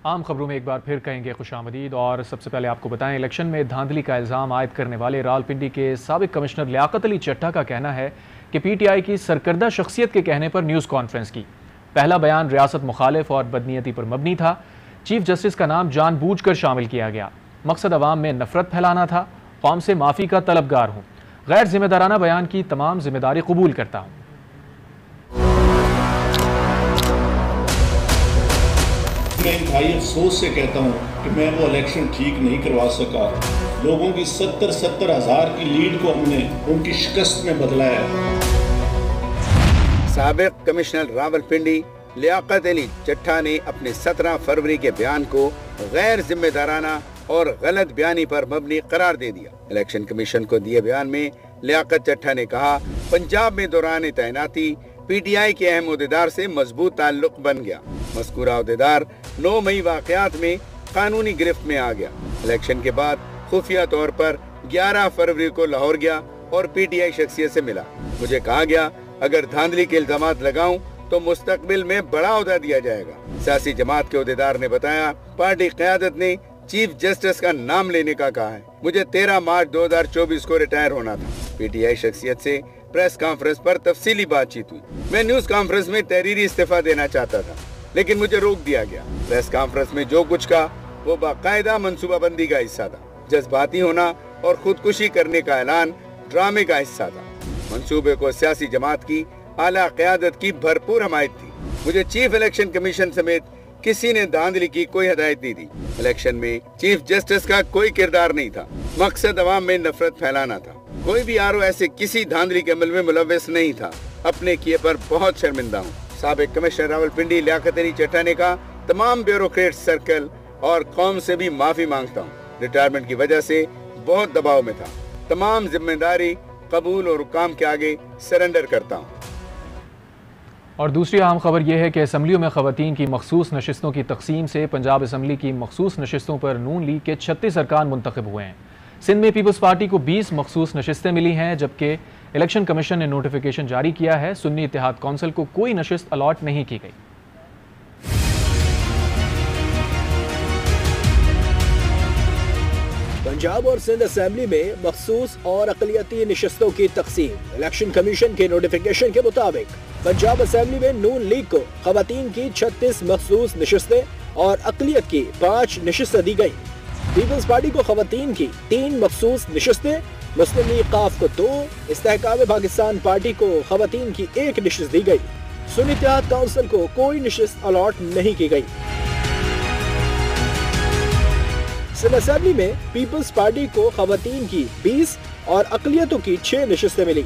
आम खबरों में एक बार फिर कहेंगे खुशामदीद। और सबसे पहले आपको बताएं, इलेक्शन में धांधली का इल्ज़ाम आयद करने वाले रावलपिंडी के साबिक कमिश्नर लियाकत अली चट्टा का कहना है कि PTI की सरकर्दा शख्सियत के कहने पर न्यूज़ कॉन्फ्रेंस की। पहला बयान रियासत मुखालिफ और बदनीयती पर मबनी था। चीफ जस्टिस का नाम जानबूझकर शामिल किया गया। मकसद अवाम में नफरत फैलाना था। कौम से माफ़ी का तलबगार हूँ। गैर जिम्मेदाराना बयान की तमाम जिम्मेदारी कबूल करता हूँ। मैं इंतहाई अफसोस से कहता हूँ कि मैं वो इलेक्शन ठीक नहीं करवा सका। लोगों की 70 हज़ार की लीड को हमने उनकी शिकस्त में बदला है। साबिक कमिश्नर रावलपिंडी लियाकत अली चट्टा ने अपने 17 फरवरी के बयान को गैर जिम्मेदाराना और गलत बयानी पर मबनी करार दे दिया। इलेक्शन कमीशन को दिए बयान में लियाकत चट्टा ने कहा, पंजाब में दौरान तैनाती PTI के अहम ओहदेदार से मजबूत ताल्लुक बन गया। मज़कूरा ओहदेदार 9 मई वाक़यात में कानूनी गिरफ्त में आ गया। इलेक्शन के बाद खुफिया तौर पर 11 फरवरी को लाहौर गया और PTI शख्सियत से मिला। मुझे कहा गया, अगर धांधली के इल्जामात लगाऊं तो मुस्तकबिल में बड़ा ओहदा दिया जाएगा। सियासी जमात के ओहदेदार ने बताया, पार्टी क़यादत ने चीफ जस्टिस का नाम लेने का कहा है। मुझे 13 मार्च 2024 को रिटायर होना था। PTI शख्सियत से प्रेस कॉन्फ्रेंस पर तफसीली बातचीत हुई। मैं न्यूज कॉन्फ्रेंस में तहरीरी इस्तीफा देना चाहता था, लेकिन मुझे रोक दिया गया। प्रेस कॉन्फ्रेंस में जो कुछ कहा वो बाकायदा मंसूबाबंदी का हिस्सा था। जज्बाती होना और खुदकुशी करने का ऐलान ड्रामे का हिस्सा था। मंसूबे को सियासी जमात की आला क़यादत की भरपूर हमायत थी। मुझे चीफ इलेक्शन कमीशन समेत किसी ने धांधली की कोई हदायत नहीं दी। इलेक्शन में चीफ जस्टिस का कोई किरदार नहीं था। मकसद अवाम में नफरत फैलाना था। कोई भी RO ऐसे किसी धांधली के अमल में मुलव्वस नहीं था। अपने किए पर बहुत शर्मिंदा हूँ। साबिक कमिश्नर रावलपिंडी लियाकत अली चट्टा ने कहा, तमाम ब्यूरोक्रेट सर्कल और कौम से भी माफी मांगता हूँ। रिटायरमेंट की वजह से बहुत दबाव में था। तमाम जिम्मेदारी कबूल और हुकाम के आगे सरेंडर करता हूँ। और दूसरी अहम खबर यह है कि असम्बलियों में खवातीन की मखसूस नशिस्तों की तकसीम से पंजाब असम्बली की मखसूस नशिस्तों पर नून लीग के 36 अरकान मुंतखब हुए हैं। सिंध में पीपल्स पार्टी को 20 मखसूस नशिस्तें मिली हैं, जबकि इलेक्शन कमीशन ने नोटिफिकेशन जारी किया है। सुन्नी इत्तेहाद कौंसिल को कोई नशिस्त अलॉट नहीं की गई। पंजाब और सिंध असेंबली में मखसूस और अक़लियती नशिस्तों की तकसीम। इलेक्शन कमीशन के नोटिफिकेशन के मुताबिक पंजाब असेंबली में नून लीग को खवातीन की 36 मखसूस नशिस्तें और अक़लियत की 5 नशिस्तें दी गई। पीपल्स पार्टी को खवातीन की 3 मखसूस नशिस्तें, मुस्लिम लीग काफ को 2, इस्तेहकाम पाकिस्तान पार्टी को खवातीन की 1 नशिस्त दी गई। सुन्नी इत्तेहाद काउंसिल को कोई नशिस्त अलॉट नहीं की गई। सिंध असेंबली में पीपल्स पार्टी को खवातीन की 20 और अक़लियतों की 6 नशिस्तें मिली।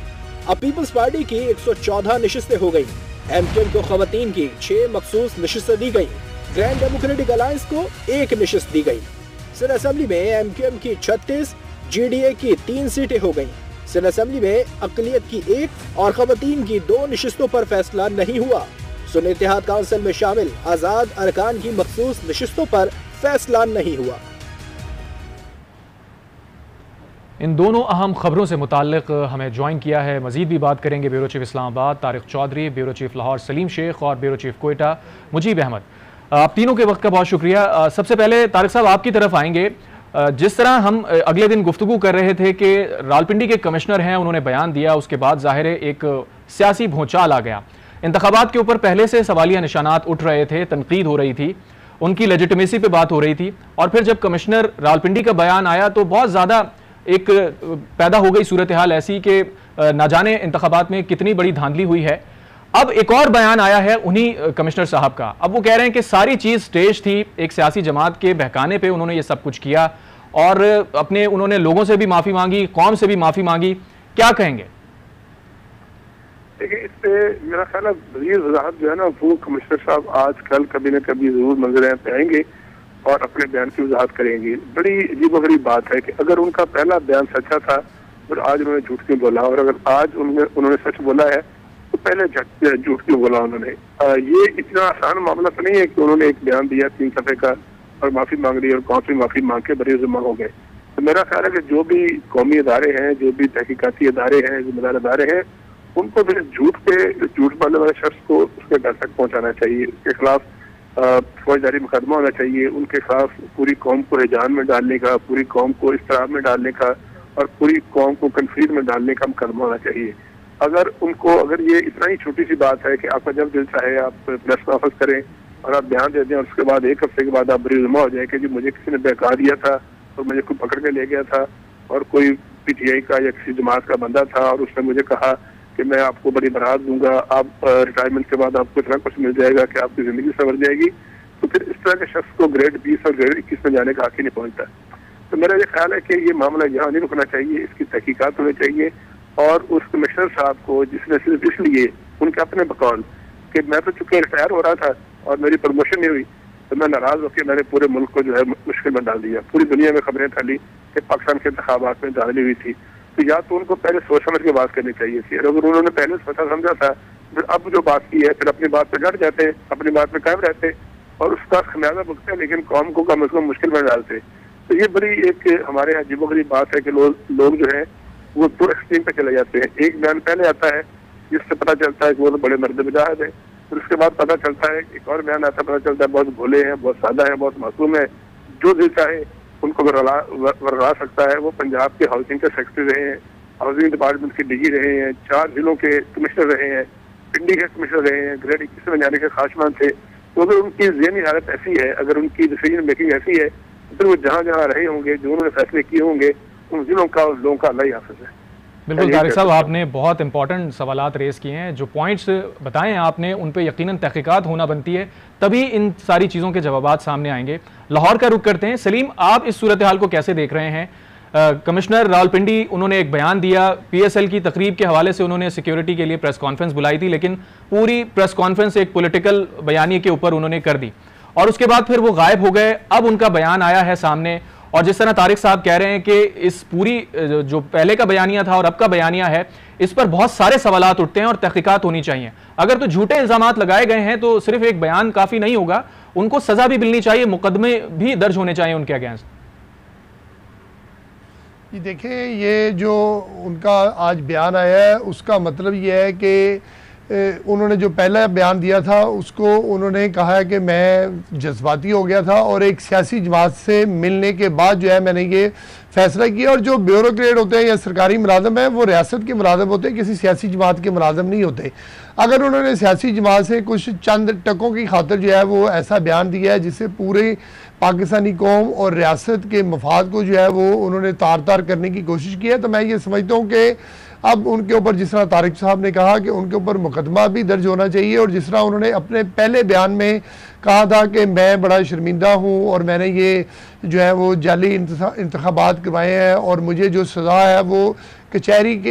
अब पीपल्स पार्टी की 114 नशिस्तें हो गई। MKM को खवातीन की 6 मखसूस नशिस्तें दी गई। ग्रैंड डेमोक्रेटिक अलायंस को 1 नशिस्त दी गई। सिंध असेंबली में MKM की 36, GDA की 3 सीटें हो गईं। सिंध असेंबली में अक़लियत की 1 और खवातीन की 2 नशिस्तों पर फैसला नहीं हुआ। सुन्नी इत्तेहाद काउंसिल में शामिल आज़ाद अरकान की मखसूस नशिस्तों पर फैसला नहीं हुआ। इन दोनों अहम खबरों से मुताल्लिक हमें ज्वाइन किया है, मजीद भी बात करेंगे bureau chief Islamabad Tariq Chaudhry, bureau chief Lahore Saleem Sheikh और ब्यूरो चीफ कोयटा मुजीब अहमद। आप तीनों के वक्त का बहुत शुक्रिया। सबसे पहले तारिक साहब आपकी तरफ आएंगे। जिस तरह हम अगले दिन गुफ्तगू कर रहे थे कि रावलपिंडी के कमिश्नर हैं, उन्होंने बयान दिया, उसके बाद ज़ाहिर है एक सियासी भूचाल आ गया। इंतखाबात के ऊपर पहले से सवालिया निशानात उठ रहे थे, तनकीद हो रही थी, उनकी लेजिटिमेसी पे बात हो रही थी। और फिर जब कमिश्नर रावलपिंडी का बयान आया तो बहुत ज़्यादा एक पैदा हो गई सूरत हाल ऐसी कि ना जाने इंतखाबात में कितनी बड़ी धांधली हुई है। अब एक और बयान आया है उन्हीं कमिश्नर साहब का। अब वो कह रहे हैं कि सारी चीज़ स्टेज थी, एक सियासी जमात के बहकाने पे उन्होंने ये सब कुछ किया और अपने उन्होंने लोगों से भी माफ़ी मांगी, कौम से भी माफ़ी मांगी। क्या कहेंगे? देखिए, इस पे मेरा ख्याल है वज़ीर वज़ाहत जो है ना, वो कमिश्नर साहब आज कल कभी न कभी जरूर मंजर पे आएंगे और अपने बयान की वजाहत करेंगे। बड़ी अजीबोगरीब बात है कि अगर उनका पहला बयान सच्चा था और आज उन्होंने झूठ क्यों बोला, और अगर आज उन्होंने सच बोला है तो पहले झूठ क्यों बोला उन्होंने। ये इतना आसान मामला तो नहीं है कि उन्होंने एक बयान दिया 3 सफ़े का और माफ़ी मांग ली और कौन सी माफ़ी मांग के बरी ज़िम्मा हो गए। तो मेरा ख्याल है कि जो भी कौमी अदारे हैं, जो भी तहकीकाती अदारे हैं, जिम्मेदार अदारे हैं, उनको फिर झूठ बोलने वाले शख्स को उसके घर तक पहुँचाना चाहिए। उसके खिलाफ फौजदारी मुकदमा होना चाहिए, उनके खिलाफ पूरी कौम को हैजान में डालने का, पूरी कौम को इस्तिराब में डालने का और पूरी कौम को कंफ्यूज में डालने का मुकदमा होना चाहिए। अगर ये इतना ही छोटी सी बात है कि आपका जब दिल चाहे आप प्रेस कॉन्फ्रेंस करें और आप बयान दे दें और उसके बाद 1 हफ्ते के बाद आप बरीजुमा हो जाए कि जी मुझे किसी ने बहका दिया था और मुझे कोई पकड़ के ले गया था और कोई PTI का या किसी जमात का बंदा था और उसने मुझे कहा कि मैं आपको बड़ी बरात दूंगा, आप रिटायरमेंट के बाद आपको इतना कुछ मिल जाएगा कि आपकी जिंदगी संवर जाएगी, तो फिर इस तरह के शख्स को ग्रेड 20 और ग्रेड 21 में जाने का हक ही नहीं पहुंचता। तो मेरा ये ख्याल है कि ये मामला यहाँ नहीं रुकना चाहिए, इसकी तहकीकात होनी चाहिए और उस कमिश्नर साहब को जिसने सिर्फ इसलिए उनके अपने बकौल कि मैं तो चूंकि रिटायर हो रहा था और मेरी प्रमोशन नहीं हुई तो मैं नाराज होकर मैंने पूरे मुल्क को जो है मुश्किल में डाल दिया, पूरी दुनिया में खबरें फैली कि पाकिस्तान के इंतखाबात में धांधली हुई थी। तो या तो उनको पहले सोच समझ के बात करनी चाहिए थी, अगर उन्होंने पहले सोचा समझा था फिर अब जो बात की है फिर अपनी बात पर डट जाते, अपनी बात में कायम रहते और उसका खमियाजा भुगते, लेकिन कौम को कम अज कम मुश्किल में डालते। तो ये बड़ी एक हमारे यहाँ अजीबोगरीब बात है कि लोग जो है वो 2 एक्सट्रीम पे चले जाते हैं। एक बयान पहले आता है जिससे पता चलता है कि वो तो बड़े मर्द मिजाज है, फिर उसके बाद पता चलता है एक और बयान आता, पता चलता है बहुत भोले हैं, बहुत सादा है, बहुत मासूम है, जो दिल चाहे उनको वरला सकता है। वो पंजाब के हाउसिंग के सेक्रेटरी रहे हैं, हाउसिंग डिपार्टमेंट के DG रहे हैं, 4 जिलों के कमिश्नर रहे हैं, पिंडी के कमिश्नर रहे हैं, ग्रेड 21 में जाने के ख्वाहिशमंद थे। तो अगर उनकी ज़हनी हालत ऐसी है, अगर उनकी डिसीजन मेकिंग ऐसी है, फिर वो जहाँ जहाँ रहे होंगे, जो उन्होंने फैसले किए होंगे, उन जिलों का उन लोगों का अल्लाह ही हाफ़िज़ है। बिल्कुल तारिक साहब, आपने बहुत इंपॉर्टेंट सवालात रेस किए हैं, जो पॉइंट्स बताएं आपने उन पे यकीनन तहकीकात होना बनती है, तभी इन सारी चीज़ों के जवाबात सामने आएंगे। लाहौर का रुख करते हैं। सलीम, आप इस सूरत हाल को कैसे देख रहे हैं? कमिश्नर रावलपिंडी उन्होंने एक बयान दिया, PSL की तकरीब के हवाले से उन्होंने सिक्योरिटी के लिए प्रेस कॉन्फ्रेंस बुलाई थी, लेकिन पूरी प्रेस कॉन्फ्रेंस एक पॉलिटिकल बयानी के ऊपर उन्होंने कर दी और उसके बाद फिर वो गायब हो गए। अब उनका बयान आया है सामने और जिस तरह तारिक साहब कह रहे हैं कि इस पूरी जो पहले का बयानिया था और अब का बयानिया है, इस पर बहुत सारे सवालात उठते हैं और तहकीकात होनी चाहिए। अगर तो झूठे इल्जामात लगाए गए हैं तो सिर्फ एक बयान काफी नहीं होगा, उनको सजा भी मिलनी चाहिए, मुकदमे भी दर्ज होने चाहिए उनके अगेंस्ट। ये देखिए, ये जो उनका आज बयान आया है उसका मतलब ये है कि उन्होंने जो पहला बयान दिया था उसको उन्होंने कहा है कि मैं जज्बाती हो गया था और एक सियासी जमात से मिलने के बाद जो है मैंने ये फैसला किया। और जो ब्यूरोक्रेट होते हैं या सरकारी मुलाजम है वो रियासत के मुलाजम होते हैं, किसी सियासी जमात के मुलाजम नहीं होते। अगर उन्होंने सियासी जमात से कुछ चंद टकों की खातिर जो है वो ऐसा बयान दिया है जिससे पूरे पाकिस्तानी कौम और रियासत के मफाद को जो है वो उन्होंने तार तार करने की कोशिश की है, तो मैं ये समझता हूँ कि अब उनके ऊपर, जिस तरह तारिक साहब ने कहा कि उनके ऊपर मुकदमा भी दर्ज होना चाहिए और जिस तरह उन्होंने अपने पहले बयान में कहा था कि मैं बड़ा शर्मिंदा हूँ और मैंने ये जो है वो जाली इंतखाबात करवाए हैं और मुझे जो सज़ा है वो कचहरी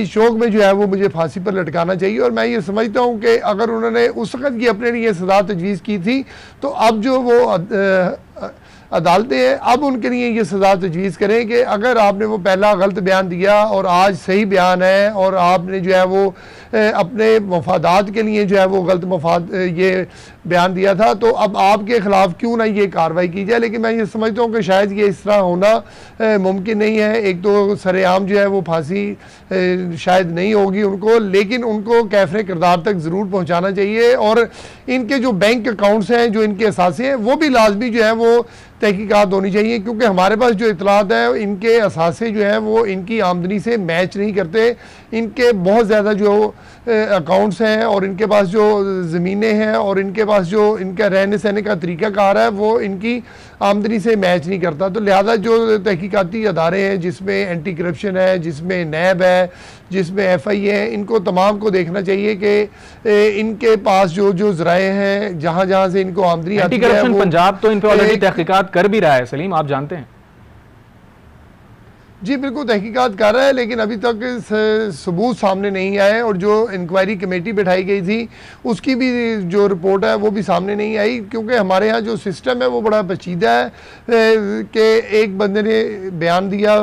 चौक में जो है वो मुझे फांसी पर लटकाना चाहिए। और मैं ये समझता हूँ कि अगर उन्होंने उस वक़्त की अपने लिए सज़ा तजवीज़ की थी तो अब जो वो अदालतें हैं अब उनके लिए ये सज़ा तजवीज़ करें कि अगर आपने वो पहला गलत बयान दिया और आज सही बयान है और आपने जो है वो अपने मफादात के लिए जो है वो गलत मफाद ये बयान दिया था, तो अब आपके ख़िलाफ़ क्यों ना ये कार्रवाई की जाए। लेकिन मैं ये समझता हूँ कि शायद ये इस तरह होना मुमकिन नहीं है। एक तो सरेआम जो है वो फांसी शायद नहीं होगी उनको, लेकिन उनको कैफ़रे किरदार तक ज़रूर पहुँचाना चाहिए और इनके जो बैंक अकाउंट्स हैं, जो इनके असासे हैं, वो भी लाजमी जो है वो तहकीकात होनी चाहिए, क्योंकि हमारे पास जो इतलात है इनके असासे जो हैं वो इनकी आमदनी से मैच नहीं करते। इनके बहुत ज़्यादा जो अकाउंट्स हैं और इनके पास जो ज़मीनें हैं और इनके पास जो इनका रहने सहने का तरीक़ाकार है वो इनकी आमदनी से मैच नहीं करता। तो लिहाजा जो तहकीकाती अदारे हैं, जिसमें एंटी करप्शन है, जिसमें नैब है, जिसमें FI है, इनको तमाम को देखना चाहिए कि इनके पास जो जो ज़राए हैं, जहाँ जहाँ से इनको आमदनी आती है, वो पंजाब तो इन पर ऑलरेडी तहकीकात कर भी रहा है। सलीम, आप जानते हैं? जी बिल्कुल, तहकीकात कर रहा है, लेकिन अभी तक सबूत सामने नहीं आए और जो इंक्वायरी कमेटी बैठाई गई थी उसकी भी जो रिपोर्ट है वो भी सामने नहीं आई, क्योंकि हमारे यहाँ जो सिस्टम है वो बड़ा पेचीदा है कि एक बंदे ने बयान दिया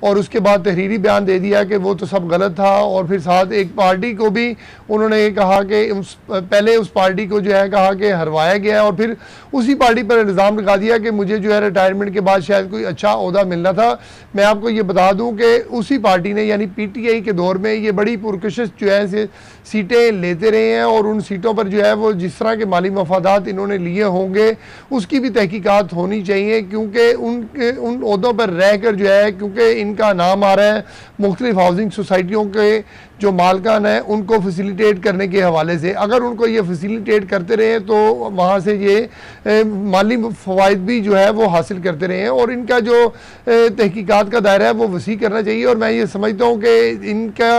और उसके बाद तहरीरी बयान दे दिया कि वो तो सब गलत था। और फिर साथ एक पार्टी को भी उन्होंने कहा कि पहले उस पार्टी को जो है कहा कि हरवाया गया और फिर उसी पार्टी पर इल्ज़ाम लगा दिया कि मुझे जो है रिटायरमेंट के बाद शायद कोई अच्छा ओहदा मिलना था। मैं आपको ये बता दूं कि उसी पार्टी ने यानी पीटीआई के दौर में ये बड़ी पुरकशिश जो है सीटें लेते रहे हैं और उन सीटों पर जो है वो जिस तरह के माली मफादात इन्होंने लिए होंगे उसकी भी तहकीकात होनी चाहिए, क्योंकि उन ओहदों पर रह कर जो है क्योंकि इनका नाम आ रहा है मुख्तलिफ हाउसिंग सोसाइटियों के जो मालकान हैं उनको फैसिलिटेट करने के हवाले से। अगर उनको ये फैसिलिटेट करते रहे तो वहाँ से ये माली फ़वाइद भी जो है वो हासिल करते रहे हैं और इनका जो तहकीकात का दायरा है वो वसी करना चाहिए। और मैं ये समझता हूँ कि इनका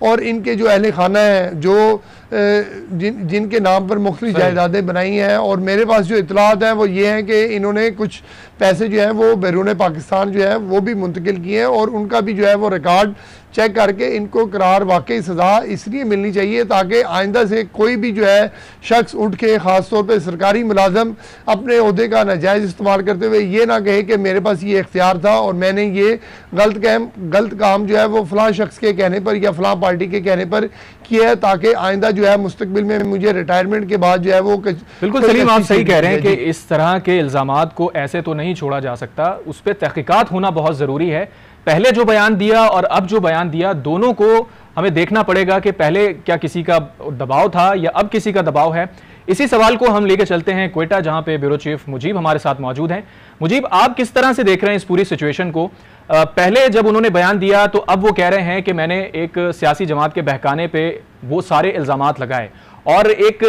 और इनके जो अहले खाना है जो जिनके नाम पर मुख्तलिफ जायदादें बनाई हैं और मेरे पास जो इतलात हैं वो ये हैं कि इन्होंने कुछ पैसे जो हैं वो बैरून पाकिस्तान जो है वो भी मुंतकिल किए हैं और उनका भी जो है वो रिकॉर्ड चेक करके इनको करार वाकई सज़ा इसलिए मिलनी चाहिए ताकि आइंदा से कोई भी जो है शख्स उठ के ख़ास तौर पे सरकारी मुलाजम अपने ओहदे का नाजायज़ इस्तेमाल करते हुए ये ना कहे कि मेरे पास ये इख्तियार था और मैंने ये गलत काम जो है वो फ़लाँ शख्स के कहने पर या फ़लाँ पार्टी के कहने पर किया है ताकि आइंदा जो है मुस्तकबिल में मुझे रिटायरमेंट के बाद जो है वो बिल्कुल सलीम, आप सही कह रहे हैं कि इस तरह के इल्ज़ामात को ऐसे तो नहीं छोड़ा जा सकता, उस पर तहकीकात होना बहुत ज़रूरी है। पहले जो बयान दिया और अब जो बयान दिया दोनों को हमें देखना पड़ेगा कि पहले क्या किसी का दबाव था या अब किसी का दबाव है। इसी सवाल को हम लेकर चलते हैं क्वेटा, जहां पे ब्यूरो चीफ मुजीब हमारे साथ मौजूद हैं। मुजीब, आप किस तरह से देख रहे हैं इस पूरी सिचुएशन को? पहले जब उन्होंने बयान दिया तो अब वो कह रहे हैं कि मैंने एक सियासी जमात के बहकाने पे वो सारे इल्ज़ामात लगाए और एक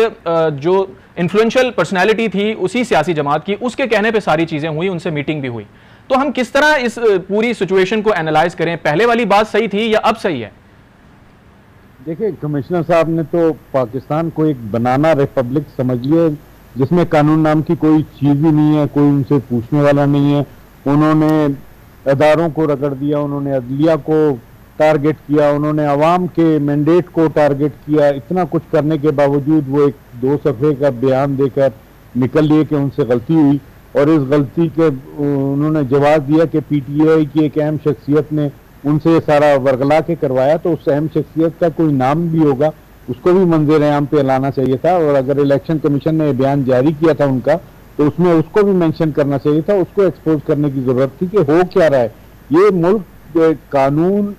जो इन्फ्लुएंशियल पर्सनैलिटी थी उसी सियासी जमात की, उसके कहने पे सारी चीज़ें हुई, उनसे मीटिंग भी हुई। तो हम किस तरह इस पूरी सिचुएशन को एनालाइज करें? पहले वाली बात सही थी या अब सही है? देखिए, कमिश्नर साहब ने तो पाकिस्तान को एक बनाना रिपब्लिक समझ लिया जिसमें कानून नाम की कोई चीज़ ही नहीं है, कोई उनसे पूछने वाला नहीं है। उन्होंने अदारों को रगड़ दिया, उन्होंने अदलिया को टारगेट किया, उन्होंने अवाम के मैंडेट को टारगेट किया। इतना कुछ करने के बावजूद वो एक 2 सफ़े का बयान देकर निकल लिए कि उनसे गलती हुई और इस गलती के उन्होंने जवाब दिया कि पीटीआई की एक अहम शख्सियत ने उनसे सारा वर्गला के करवाया, तो उस अहम शख्सियत का कोई नाम भी होगा उसको भी मंजर आम पे लाना चाहिए था। और अगर इलेक्शन कमीशन ने बयान जारी किया था उनका तो उसमें उसको भी मेंशन करना चाहिए था, उसको एक्सपोज करने की जरूरत थी कि हो क्या रहा है। ये मुल्क कानून,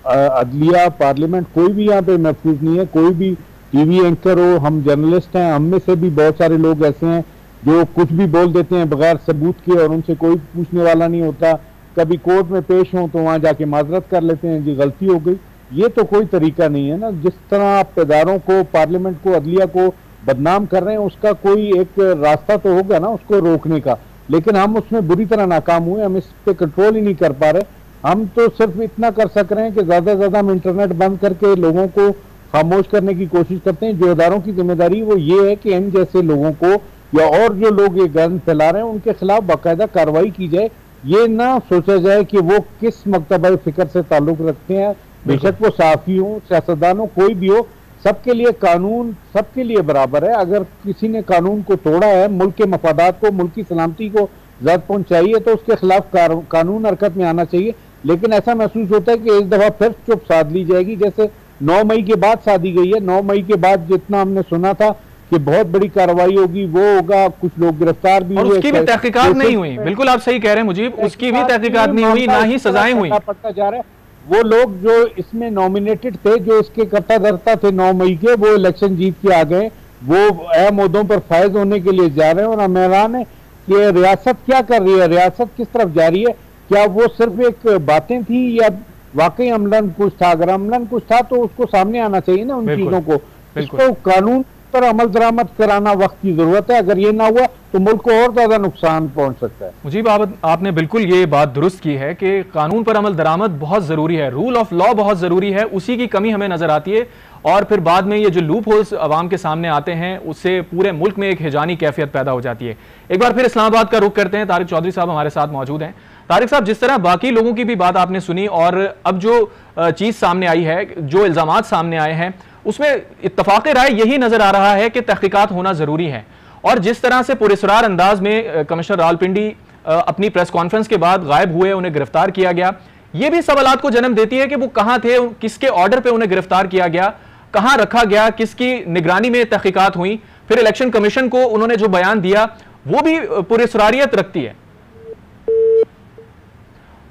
अदलिया, पार्लियामेंट कोई भी यहाँ पे महफूज नहीं है। कोई भी टीवी एंकर हो, हम जर्नलिस्ट हैं, हम में से भी बहुत सारे लोग ऐसे हैं जो कुछ भी बोल देते हैं बगैर सबूत के और उनसे कोई पूछने वाला नहीं होता। कभी कोर्ट में पेश हों तो वहाँ जाके माजरत कर लेते हैं, जी गलती हो गई। ये तो कोई तरीका नहीं है ना। जिस तरह आप इदारों को, पार्लियामेंट को, अदलिया को बदनाम कर रहे हैं उसका कोई एक रास्ता तो होगा ना उसको रोकने का, लेकिन हम उसमें बुरी तरह नाकाम हुए। हम इस पे कंट्रोल ही नहीं कर पा रहे। हम तो सिर्फ इतना कर सक रहे हैं कि ज्यादा से ज्यादा हम इंटरनेट बंद करके लोगों को खामोश करने की कोशिश करते हैं। जो इदारों की जिम्मेदारी वो ये है कि इन जैसे लोगों को या और जो लोग ये गन फैला रहे हैं उनके खिलाफ बाकायदा कार्रवाई की जाए। ये ना सोचा जाए कि वो किस मकतबा फिक्र से ताल्लुक रखते हैं, बेशक वो साफी हो, सियासतदान हो, कोई भी हो, सबके लिए कानून सबके लिए बराबर है। अगर किसी ने कानून को तोड़ा है, मुल्क के मफादात को, मुल्क की सलामती को ज़द पहुंचाई है तो उसके खिलाफ कानून हरकत में आना चाहिए। लेकिन ऐसा महसूस होता है कि इस दफा फिर चुप साध ली जाएगी, जैसे 9 मई के बाद साधी गई है। 9 मई के बाद जितना हमने सुना था कि बहुत बड़ी कार्रवाई होगी, वो होगा, कुछ लोग गिरफ्तार भी हुए, उसकी भी तहकीकात नहीं हुई। बिल्कुल आप सही कह रहे हैं मुजीब, उसकी भी तहकीकात नहीं हुई, ना ही सजाएं हुई। पड़ता जा रहा है। वो लोग जो इसमें नॉमिनेटेड थे, जो इसके कर्ता धर्ता थे 9 मई के, वो इलेक्शन जीत के आ गए, वो अहम ओहदों पर फायज होने के लिए जा रहे हैं। और हम हैरान है कि रियासत क्या कर रही है, रियासत किस तरफ जा रही है। क्या वो सिर्फ एक बातें थी या वाकई अमलन कुछ था? अगर अमलन कुछ था तो उसको सामने आना चाहिए ना उन चीजों को। इसको कानून पर अमल दरामद कराना वक्त की जरूरत है। अगर ये ना हुआ तो मुल्क को और ज्यादा नुकसान पहुंच सकता है। मुजीब, आपने बिल्कुल ये बात दुरुस्त की है कि कानून पर अमल दरामद बहुत जरूरी है, रूल ऑफ लॉ बहुत जरूरी है, उसी की कमी हमें नजर आती है। और फिर बाद में ये जो लूप होल्स अवाम के सामने आते हैं उससे पूरे मुल्क में एक हिजानी कैफियत पैदा हो जाती है। एक बार फिर इस्लामाबाद का रुख करते हैं। तारिक चौधरी साहब हमारे साथ मौजूद हैं। तारिक साहब, जिस तरह बाकी लोगों की भी बात आपने सुनी और अब जो चीज सामने आई है, जो इल्जामात सामने आए हैं, उसमें इत्तफाक राय यही नजर आ रहा है कि तहकीकात होना जरूरी है। और जिस तरह से पुरस्रार अंदाज में कमिश्नर रावलपिंडी अपनी प्रेस कॉन्फ्रेंस के बाद गायब हुए, उन्हें गिरफ्तार किया गया, ये भी सवालात को जन्म देती है कि वो कहां थे, किसके ऑर्डर पे उन्हें गिरफ्तार किया गया, कहां रखा गया, किसकी निगरानी में तहकीकात हुई, फिर इलेक्शन कमीशन को उन्होंने जो बयान दिया वो भी पुरस्कारियत रखती है।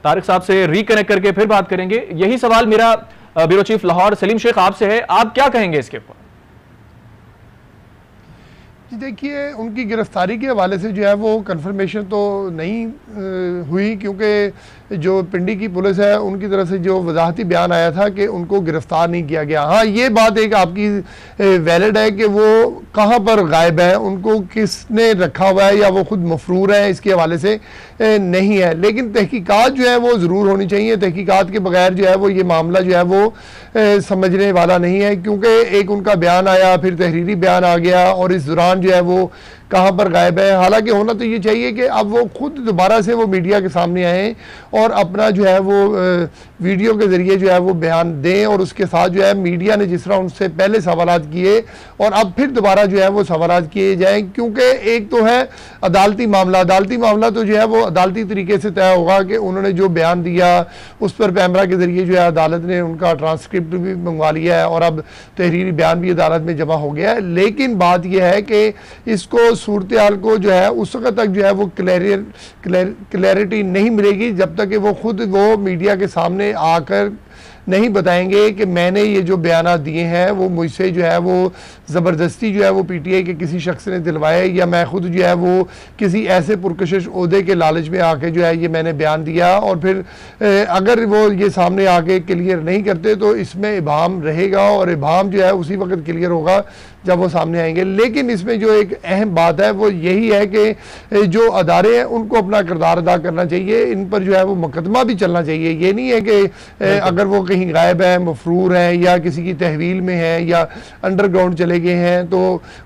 तारिक साहब से रिकनेक्ट करके फिर बात करेंगे। यही सवाल मेरा ब्यूरो चीफ लाहौर सलीम शेख आपसे है, आप क्या कहेंगे इसके ऊपर? देखिए, उनकी गिरफ्तारी के हवाले से जो है वो कंफर्मेशन तो नहीं हुई, क्योंकि जो पिंडी की पुलिस है उनकी तरफ से जो वजाहती बयान आया था कि उनको गिरफ्तार नहीं किया गया। हाँ, ये बात एक आपकी वैलिड है कि वो कहाँ पर गायब है, उनको किसने रखा हुआ है या वो खुद मफरूर है, इसके हवाले से नहीं है। लेकिन तहकीकात जो है वो ज़रूर होनी चाहिए। तहकीकात के बगैर जो है वो ये मामला जो है वो समझने वाला नहीं है, क्योंकि एक उनका बयान आया, फिर तहरीरी बयान आ गया और इस दौरान जो है वो कहाँ पर गायब है। हालांकि होना तो ये चाहिए कि अब वो खुद दोबारा से वो मीडिया के सामने आए और अपना जो है वो वीडियो के ज़रिए जो है वो बयान दें, और उसके साथ जो है मीडिया ने जिस तरह उनसे पहले सवालात किए और अब फिर दोबारा जो है वो सवालात किए जाएँ, क्योंकि एक तो है अदालती मामला तो जो है वो अदालती तरीके से तय होगा कि उन्होंने जो बयान दिया उस पर कैमरा के ज़रिए जो है अदालत ने उनका ट्रांसक्रिप्ट भी मंगवा लिया है और अब तहरीरी बयान भी अदालत में जमा हो गया है। लेकिन बात यह है कि इसको सूरत हाल को जो है उस वक्त तक जो है वो क्लैरिटी नहीं मिलेगी जब तक कि वो खुद वो मीडिया के सामने आकर नहीं बताएंगे कि मैंने ये जो बयान दिए हैं वो मुझसे जो है वो ज़बरदस्ती जो है वो पीटीआई के किसी शख्स ने दिलवाए, या मैं खुद जो है वो किसी ऐसे पुरकशिश ओहदे के लालच में आके जो है ये मैंने बयान दिया। और फिर अगर वो ये सामने आके क्लियर नहीं करते तो इसमें इबाम रहेगा, और इबाम जो है उसी वक्त क्लियर होगा जब वो सामने आएंगे। लेकिन इसमें जो एक अहम बात है वो यही है कि जो अदारे हैं उनको अपना किरदार अदा करना चाहिए, इन पर जो है वो मुकदमा भी चलना चाहिए। ये नहीं है कि अगर वो कहीं गायब है, मफरूर है या किसी की तहवील में है या अंडरग्राउंड चले गए हैं तो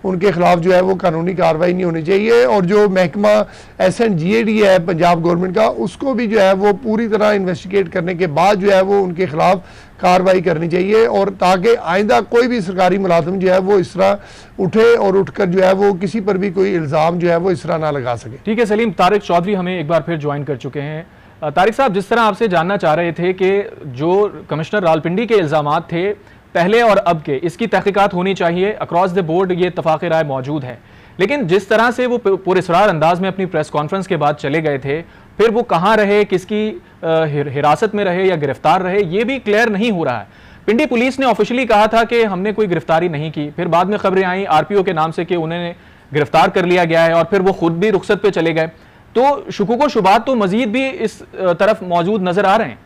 उनके खिलाफ जो है वो कानूनी कार्रवाई नहीं होनी चाहिए। और जो महकमा SNGAD है पंजाब गवर्नमेंट का, उसको भी जो है वो पूरी तरह इन्वेस्टिगेट करने के बाद जो है वो उनके खिलाफ कार्रवाई करनी चाहिए, और ताकि आइंदा कोई भी सरकारी मुलाजिम जो है वो इस तरह उठे और उठकर जो है वो किसी पर भी कोई इल्ज़ाम जो है वो इस तरह ना लगा सके। ठीक है सलीम, तारिक चौधरी हमें एक बार फिर ज्वाइन कर चुके हैं। तारिक साहब, जिस तरह आपसे जानना चाह रहे थे कि जो कमिश्नर रावलपिंडी के इल्ज़ामात थे पहले और अब के, इसकी तहकीकात होनी चाहिए, अक्रॉस द बोर्ड ये इत्तफाक़ राय मौजूद है, लेकिन जिस तरह से वो पुरस्कार अंदाज में अपनी प्रेस कॉन्फ्रेंस के बाद चले गए थे, फिर वो कहाँ रहे, किसकी हिरासत में रहे या गिरफ्तार रहे, ये भी क्लियर नहीं हो रहा है। पिंडी पुलिस ने ऑफिशियली कहा था कि हमने कोई गिरफ्तारी नहीं की, फिर बाद में खबरें आई RPO के नाम से कि उन्हें गिरफ्तार कर लिया गया है और फिर वो खुद भी रुखसत पे चले गए। तो शुकूक व शुबात तो मजीद भी इस तरफ मौजूद नजर आ रहे हैं।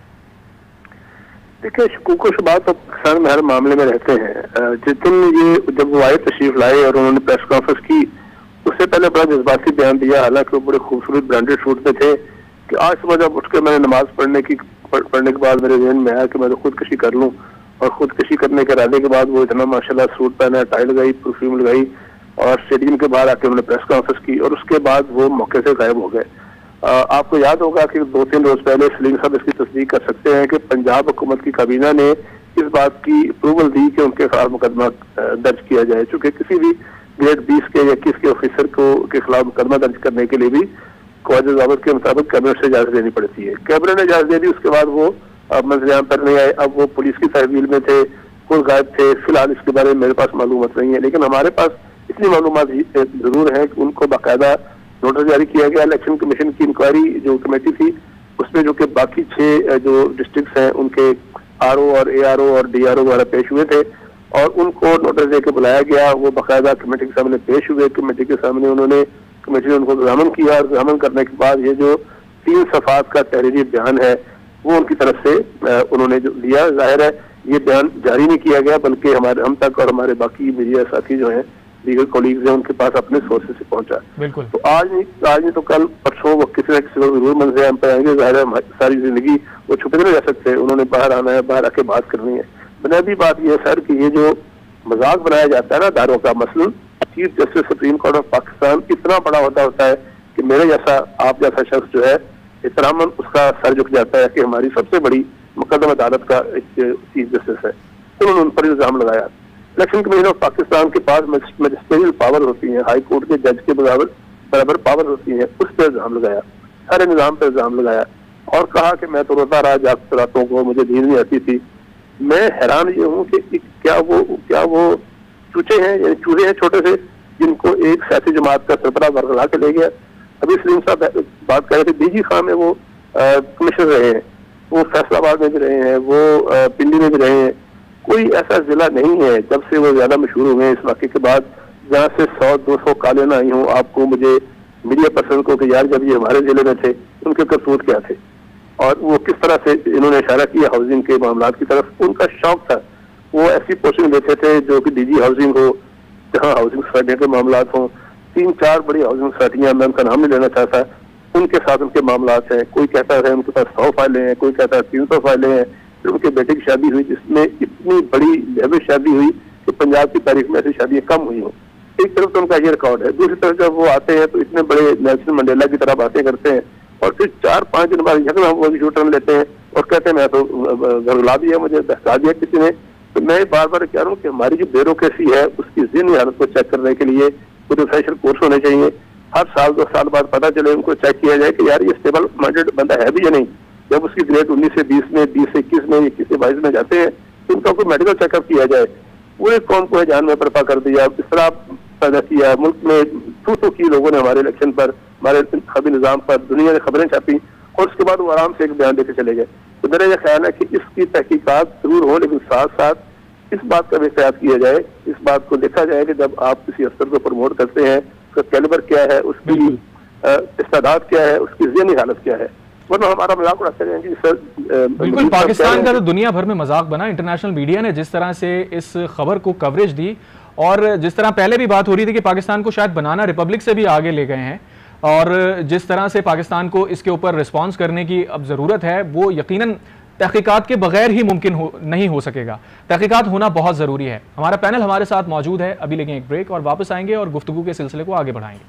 देखिए, शुकूक व शुबात तो पाकिस्तान में हर मामले में रहते हैं। जिस दिन ये जब वो आए तशरीफ लाए और उन्होंने प्रेस कॉन्फ्रेंस की, उससे पहले बड़ा जज्बाती बयान दिया, हालांकि वो बड़े खूबसूरत ब्रांडेड सूट में थे, कि आज सुबह जब उठ के मैंने नमाज पढ़ने के बाद मेरे जहन में आया कि मैं तो खुदकशी कर लूं, और खुदकशी करने के इरादे के बाद वो इतना माशाल्लाह सूट पहना, टाई लगाई, परफ्यूम लगाई और स्टेडियम के बाहर आके उन्होंने प्रेस कॉन्फ्रेंस की, और उसके बाद वो मौके से गायब हो गए। आपको याद होगा कि 2-3 रोज पहले सलीम साहब इसकी तस्दीक कर सकते हैं कि पंजाब हुकूमत की काबीना ने इस बात की अप्रूवल दी कि उनके खिलाफ मुकदमा दर्ज किया जाए, चूंकि किसी भी ग्रेड 20 के या 21 के ऑफिसर को के खिलाफ मुकदमा दर्ज करने के लिए भी क़वायद ज़ाबित के मुताबिक कैबिनेट से इजाजत लेनी पड़ती है। कैबिनेट ने इजाजत दे दी, उसके बाद वो मंजर-ए-आम पर नहीं आए। अब वो पुलिस की तहवील में थे, खुद गायब थे। फिलहाल इसके बारे में मेरे पास मालूमात नहीं है, लेकिन हमारे पास इतनी मालूमात जरूर है कि उनको बाकायदा नोटिस जारी किया गया। इलेक्शन कमीशन की इंक्वायरी जो कमेटी थी उसमें जो कि बाकी 6 जो डिस्ट्रिक्ट हैं उनके RO और ARO और DRO वगैरह पेश हुए थे और उनको नोटिस देकर बुलाया गया। वो बाकायदा कमेटी के सामने पेश हुए। कमेटी के सामने कमेटी ने उनको एग्जामिन किया, और एग्जामिन करने के बाद ये जो 3 सफ़ात का तहरीरी बयान है वो उनकी तरफ से उन्होंने जो दिया। जाहिर है ये बयान जारी नहीं किया गया, बल्कि हम तक और हमारे बाकी मीडिया साथी जो हैं, लीगल कॉलीग्स हैं, उनके पास अपने सोर्सेज से पहुंचा। बिल्कुल। तो आज नहीं तो कल परसों वो किसी न किसी जरूर मंजर-ए-आम पे आएंगे। जाहिर है सारी जिंदगी वो छुपे नहीं रह सकते, उन्होंने बाहर आना है, बाहर आके बात करनी है। बुनियादी बात यह है सर कि ये जो मजाक बनाया जाता है ना दारों का, मसलन chief justice supreme court of Pakistan इतना बड़ा होता है कि मेरे जैसा आप जैसा शख्स जो है एहतरामन उसका सर झुक जाता है कि हमारी सबसे बड़ी मुकदमा अदालत का चीफ जस्टिस है। उन्होंने उन पर इल्जाम लगाया। इलेक्शन कमीशन ऑफ पाकिस्तान के पास मैजिस्ट्रियल पावर होती है, हाई कोर्ट के जज के बराबर पावर होती है, उस पर इल्जाम लगाया, सारे निज़ाम पर इल्जाम लगाया। और कहा कि मैं तो रोता रहा जागते रातों को, मुझे नींद नहीं आती थी। मैं हैरान ये हूँ कि क्या वो चूचे हैं, यानी चूहे हैं छोटे से, जिनको एक सियासी जमात का सरबराह बरगला के ले गया। अभी सलीम साहब बात कर रहे थे, डीजी खां में वो कमिश्नर रहे हैं, वो फैसलाबाद में भी रहे हैं, वो पिंडी में भी रहे हैं। कोई ऐसा जिला नहीं है जब से वो ज्यादा मशहूर हुए इस वाक़े के बाद, जहाँ से 100-200 काले ना आई हूँ आपको, मुझे मीडिया पर्सन को कि यार जब ये हमारे जिले में थे उनके करतूत क्या थे और वो किस तरह से इन्होंने इशारा किया हाउसिंग के मामला की तरफ। उनका शौक था, वो ऐसी पोस्टिंग देते थे जो कि डीजी हाउसिंग हो, जहाँ हाउसिंग सोसाइटियों के मामला हों। 3-4 बड़ी हाउसिंग सोसाइटियां, मैं उनका नाम नहीं लेना चाहता, उनके साथ उनके मामला हैं। कोई कहता है उनके पास 100 फाइलें हैं, कोई कहता है 300 फाइलें हैं। फिर उनके बेटे की शादी हुई जिसमें इतनी बड़ी लेवल शादी हुई कि पंजाब की तारीख में ऐसी शादियां कम हुई हों। एक तरफ तो उनका ये रिकॉर्ड है, दूसरी तरफ जब वो आते हैं तो इतने बड़े नेल्सन मंडेला की तरह बातें करते हैं और फिर 4-5 दिन बाद यकदम वो भी शूटर लेते हैं और कहते हैं मैं तो घरला दिया, मुझे बहका दिया किसी ने। तो मैं बार बार कह रहा हूँ कि हमारी जो ब्यूरोक्रेसी है उसकी ज़हनी हालत को चेक करने के लिए कुछ प्रोफेशनल कोर्स होने चाहिए। हर साल 2 साल बाद पता चले, उनको चेक किया जाए कि यार ये स्टेबल माइंडेड बंदा है भी या नहीं। जब उसकी ग्रेड 19 से 20 में, 20 से 21 में, 21 से 22 में जाते हैं तो उनका कोई मेडिकल चेकअप किया जाए। पूरे कौम को जान में बर्पा कर दिया, इस तरह पैदा किया, मुल्क में थू की लोगों ने हमारे इलेक्शन पर, हमारे इंतखाबी निज़ाम पर, दुनिया ने खबरें छापी और उसके बाद वो आराम से एक बयान देकर चले गए। तो मेरा यह ख्याल है कि इसकी तहकीकात जरूर हो, लेकिन साथ साथ इस बात का भी एहतियात किया जाए, इस बात को देखा जाए कि जब आप किसी अफसर को प्रमोट करते हैं उसका कैलिबर क्या है, उसकी इस्तादाद क्या है, उसकी ज़हनी हालत क्या है, वरना हमारा मजाक उड़ाते रहेंगे सर। बिल्कुल, पाकिस्तान का तो दुनिया भर में मजाक बना। इंटरनेशनल मीडिया ने जिस तरह से इस खबर को कवरेज दी और जिस तरह पहले भी बात हो रही थी कि पाकिस्तान को शायद बनाना रिपब्लिक से भी आगे ले गए हैं और जिस तरह से पाकिस्तान को इसके ऊपर रिस्पॉन्स करने की अब ज़रूरत है, वो यकीनन तहकीकात के बगैर ही मुमकिन नहीं हो सकेगा। तहकीकात होना बहुत ज़रूरी है। हमारा पैनल हमारे साथ मौजूद है, अभी लेंगे एक ब्रेक और वापस आएंगे और गुफ्तगू के सिलसिले को आगे बढ़ाएंगे।